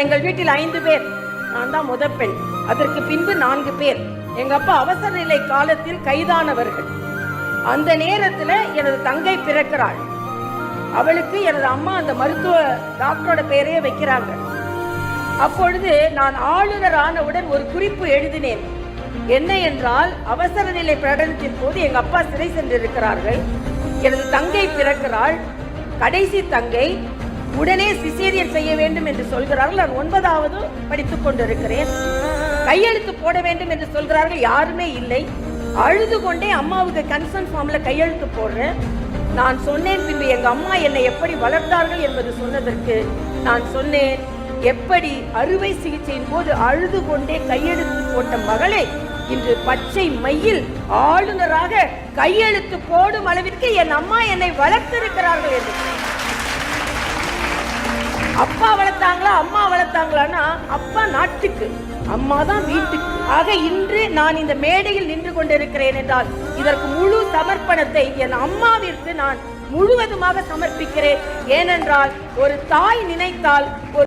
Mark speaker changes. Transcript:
Speaker 1: எங்கள் வீட்டில் 5 பேர். நான் தான் முதற் பெண். அதற்கு பின்பு 4 பேர். எங்க அப்பா அவசர நிலை காலத்தில் கைதானவர்கள். அந்த நேரத்தில் எனது தங்கை பிறக்கிறாள். அவளுக்கு எனது அம்மா அந்த மருத்துவ டாக்டரோட பெயரையே வைக்கிறாங்க. அப்பொழுது நான் ஆளுநர் ஆனவுடன் ஒரு குறிப்பு எழுதினேன். என்ன என்றால், அவசர நிலை பிரகடனத்தின் போது எங்க அப்பா சிறை சென்றிருக்கிறார்கள். எனது தங்கை பிறக்கிறாள், கடைசி தங்கை. உடனே சிசேரியன் செய்ய வேண்டும் என்று சொல்கிறார்கள். நான் 9வது படித்துக் கொண்டிருக்கிறேன். கையெழுத்து போட வேண்டும் என்று சொல்கிறார்கள். யாருமே இல்லை. அழுது கொண்டே அம்மாவுக்கு கன்சர்ன் ஃபார்ம்ல கையெழுத்து போடுறேன். நான் சொன்னேன், பின்பு எங்க அம்மா என்னை எப்படி வளர்த்தார்கள் என்பது சொன்னதற்கு நான் சொன்னேன், எப்படி அறுவை சிகிச்சையின் போது அழுது கொண்டே கையெழுத்து போட்ட மகளை இன்று பச்சை மையில் ஆளுநராக கையெழுத்து போடும் அளவிற்கு என் அம்மா என்னை வளர்த்திருக்கிறார்கள் என்று. அப்பா வளர்த்தாங்களா அம்மா வளர்த்தாங்களான்னா, அப்பா நாட்டுக்கு, அம்மா தான் வீட்டுக்கு. ஆக இன்று நான் இந்த மேடையில் நின்று கொண்டிருக்கிறேன் என்றால் இதற்கு முழு சமர்ப்பணத்தை என் அம்மாவிற்கு நான் முழுவதுமாக சமர்ப்பிக்கிறேன். ஏனென்றால் ஒரு தாய் நினைத்தால்